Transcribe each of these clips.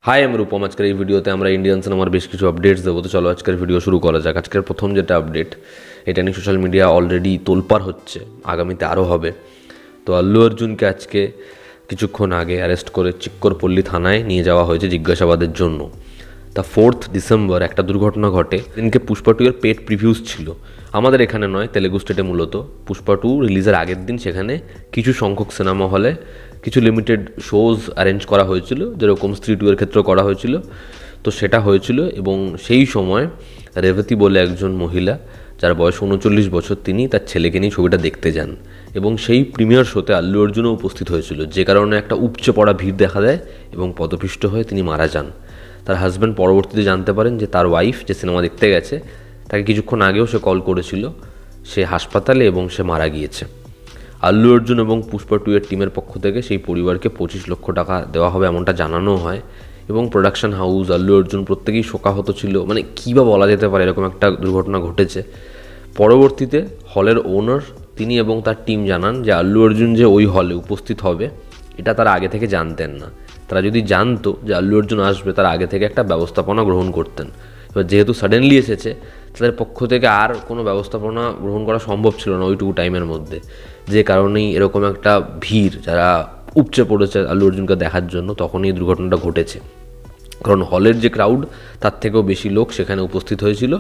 High, আমি রূপম। আজকের এই ভিডিওতে আমরা ইন্ডিয়ান সিনেমার বেশ কিছু আপডেটস দেবো। তো চলো আজকের ভিডিও শুরু করা যাক। আজকের প্রথম যেটা আপডেট, এটা নিয়ে সোশ্যাল মিডিয়া অলরেডি তোলপাড় হচ্ছে, আগামীতে আরও হবে। তো আল্লু অর্জুনকে আজকে কিছুক্ষণ আগে অ্যারেস্ট করে চিক্করপল্লী থানায় নিয়ে যাওয়া হয়েছে জিজ্ঞাসাবাদের জন্য। তা 4th ডিসেম্বর একটা দুর্ঘটনা ঘটে। দিনকে পুষ্পা 2 এর পেড প্রিভিউজ ছিল, আমাদের এখানে নয়, তেলেগু স্টেটে মূলত। পুষ্পা 2 রিলিজের আগের দিন সেখানে কিছু সংখ্যক সিনেমা হলে কিছু লিমিটেড শোজ অ্যারেঞ্জ করা হয়েছিল, যেরকম স্ত্রী 2 এর ক্ষেত্রেও করা হয়েছিল। তো সেটা হয়েছিল এবং সেই সময় রেবতী বলে একজন মহিলা, যার বয়স 39 বছর, তিনি তার ছেলেকে নিয়ে ছবিটা দেখতে যান এবং সেই প্রিমিয়ার শোতে আল্লু অর্জুনও উপস্থিত হয়েছিল, যে কারণে একটা উপচে পড়া ভিড় দেখা দেয় এবং পদপিষ্ট হয়ে তিনি মারা যান। তার হাজব্যান্ড পরবর্তীতে জানতে পারেন যে তার ওয়াইফ যে সিনেমা দেখতে গেছে, তাকে কিছুক্ষণ আগেও সে কল করেছিল, সে হাসপাতালে এবং সে মারা গিয়েছে। আল্লু অর্জুন এবং পুষ্পা 2 এর টিমের পক্ষ থেকে সেই পরিবারকে 25 লক্ষ টাকা দেওয়া হবে এমনটা জানানো হয় এবং প্রোডাকশন হাউস, আল্লু অর্জুন প্রত্যেকেই শোকাহত ছিল। মানে কী বা বলা যেতে পারে, এরকম একটা দুর্ঘটনা ঘটেছে। পরবর্তীতে হলের ওনার তিনি এবং তার টিম জানান যে আল্লু অর্জুন যে ওই হলে উপস্থিত হবে এটা তারা আগে থেকে জানতেন না। তারা যদি জানতো যে আল্লু অর্জুন আসবে, তারা আগে থেকে একটা ব্যবস্থাপনা গ্রহণ করতেন। এবার যেহেতু সাডেনলি এসেছে, তাদের পক্ষ থেকে আর কোনো ব্যবস্থাপনা গ্রহণ করা সম্ভব ছিল না ওইটুকু টাইমের মধ্যে, যে কারণেই এরকম একটা ভিড় যারা উপচে পড়েছে আল্লু অর্জুনকে দেখার জন্য, তখনই এই দুর্ঘটনাটা ঘটেছে। কারণ হলের যে ক্রাউড, তার থেকেও বেশি লোক সেখানে উপস্থিত হয়েছিল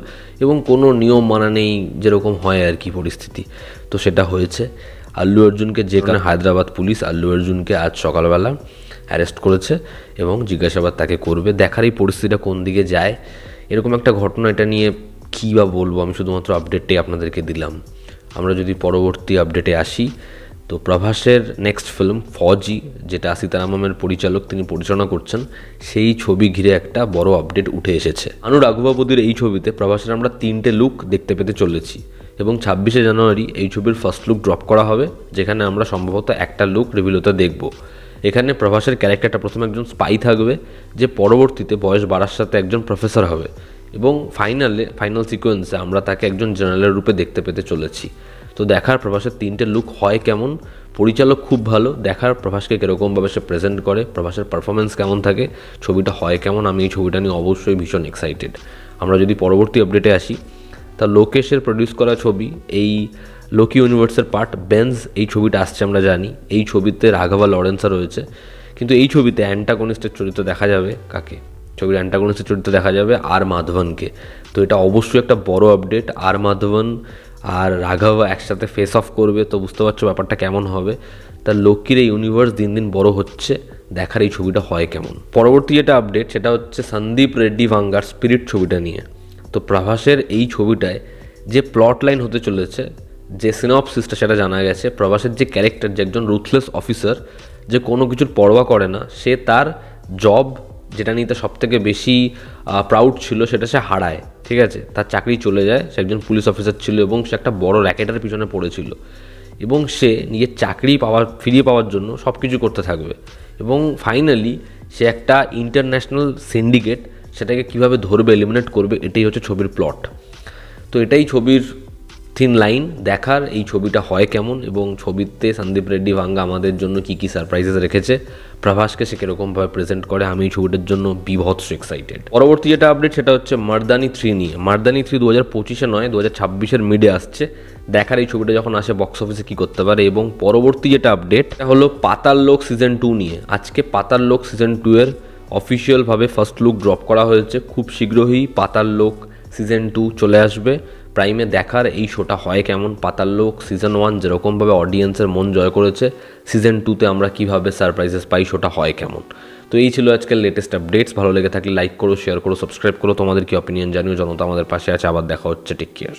এবং কোনো নিয়ম মানা নেই, যেরকম হয় আর কি পরিস্থিতি, তো সেটা হয়েছে। আল্লু অর্জুনকে যে কারণে হায়দ্রাবাদ পুলিশ আল্লু অর্জুনকে আজ সকালবেলা অ্যারেস্ট করেছে এবং জিজ্ঞাসাবাদ তাকে করবে। দেখার এই পরিস্থিতিটা কোন দিকে যায়, এরকম একটা ঘটনা, এটা নিয়ে কী বা বলবো, আমি শুধুমাত্র আপডেটটাই আপনাদেরকে দিলাম। আমরা যদি পরবর্তী আপডেটে আসি, তো প্রভাসের নেক্সট ফিল্ম ফৌজি, যেটা সীতারামমের পরিচালক তিনি পরিচালনা করছেন, সেই ছবি ঘিরে একটা বড় আপডেট উঠে এসেছে। আনু রাঘবাবুদির এই ছবিতে প্রভাসের আমরা 3টে লুক দেখতে পেতে চলেছি এবং 26শে জানুয়ারি এই ছবির ফার্স্ট লুক ড্রপ করা হবে, যেখানে আমরা সম্ভবত একটা লুক রিভিল হতে দেখব। এখানে প্রভাসের ক্যারেক্টারটা প্রথমে একজন স্পাই থাকবে, যে পরবর্তীতে বয়স বাড়ার সাথে একজন প্রফেসর হবে এবং ফাইনাল সিকোয়েন্সে আমরা তাকে একজন জেনারেলের রূপে দেখতে পেতে চলেছি। তো দেখার প্রভাসের 3টে লুক হয় কেমন, পরিচালক খুব ভালো, দেখার প্রভাসকে কীরকমভাবে সে প্রেজেন্ট করে, প্রভাসের পারফরমেন্স কেমন থাকে, ছবিটা হয় কেমন। আমি এই ছবিটা নিয়ে অবশ্যই ভীষণ এক্সাইটেড। আমরা যদি পরবর্তী আপডেটে আসি, তা লোকেশের প্রডিউস করা ছবি, এই লোকি ইউনিভার্সের পার্ট বেনজ, এই ছবিটা আসছে আমরা জানি। এই ছবিতে রাঘবা লরেন্সা রয়েছে, কিন্তু এই ছবিতে অ্যান্টাগনিস্টের চরিত্র দেখা যাবে কাকে? ছবির অ্যান্টাগনিস্টের চরিত্র দেখা যাবে আর মাধবনকে। তো এটা অবশ্যই একটা বড় আপডেট। আর মাধবন আর রাঘবা একসাথে ফেস অফ করবে, তো বুঝতে পারছো ব্যাপারটা কেমন হবে। তার লোকির এই ইউনিভার্স দিন দিন বড় হচ্ছে, দেখার এই ছবিটা হয় কেমন। পরবর্তী যেটা আপডেট, সেটা হচ্ছে সন্দীপ রেড্ডি ভাঙ্গার স্পিরিট ছবিটা নিয়ে। তো প্রভাসের এই ছবিটায় যে প্লট লাইন হতে চলেছে, যে সিনপসিসটা, সেটা জানা গেছে। প্রভাসের যে ক্যারেক্টার, যে একজন রুথলেস অফিসার, যে কোনো কিছুর পরোয়া করে না, সে তার জব, যেটা নিয়ে তার সবথেকে বেশি প্রাউড ছিল, সেটা সে হারায়। ঠিক আছে, তার চাকরি চলে যায়, সে একজন পুলিশ অফিসার ছিল এবং সে একটা বড় র্যাকেটের পিছনে পড়েছিল এবং সে নিজের চাকরি ফিরিয়ে পাওয়ার জন্য সব কিছু করতে থাকবে এবং ফাইনালি সে একটা ইন্টারন্যাশনাল সিন্ডিকেট, সেটাকে কীভাবে ধরবে, এলিমিনেট করবে, এটাই হচ্ছে ছবির প্লট। তো এটাই ছবির থিন লাইন। দেখার এই ছবিটা হয় কেমন এবং ছবিতে সন্দীপ রেড্ডি ভাঙ্গা আমাদের জন্য কী কী সারপ্রাইজেস রেখেছে, প্রভাসকে সে কীরকমভাবে প্রেজেন্ট করে, আমি এই ছবিটার জন্য বিভৎস এক্সাইটেড। পরবর্তী যেটা আপডেট, সেটা হচ্ছে মার্দানি 3 নিয়ে। মার্দানি 3 2025-এ নয়, 2026-এর মিডে আসছে। দেখার এই ছবিটা যখন আসে বক্স অফিসে কী করতে পারে। এবং পরবর্তী যেটা আপডেট হলো পাতাল লোক সিজন 2 নিয়ে। আজকে পাতাল লোক সিজন 2 এর অফিসিয়ালভাবে ফার্স্ট লুক ড্রপ করা হয়েছে। খুব শীঘ্রই পাতাল লোক সিজন 2 চলে আসবে প্রাইমে। দেখার এই শোটা হয় কেমন। পাতাল লোক সিজন 1 যেরকমভাবে অডিয়েন্সের মন জয় করেছে, সিজন 2তে আমরা কীভাবে সারপ্রাইজেস পাই, শোটা হয় কেমন। তো এই ছিল আজকের লেটেস্ট আপডেটস। ভালো লেগে থাকলে লাইক করো, শেয়ার করো, সাবস্ক্রাইব করো। তোমাদের কি অপিনিয়ন জানিও। জনতা আমাদের পাশে আছে। আবার দেখা হচ্ছে। Take care.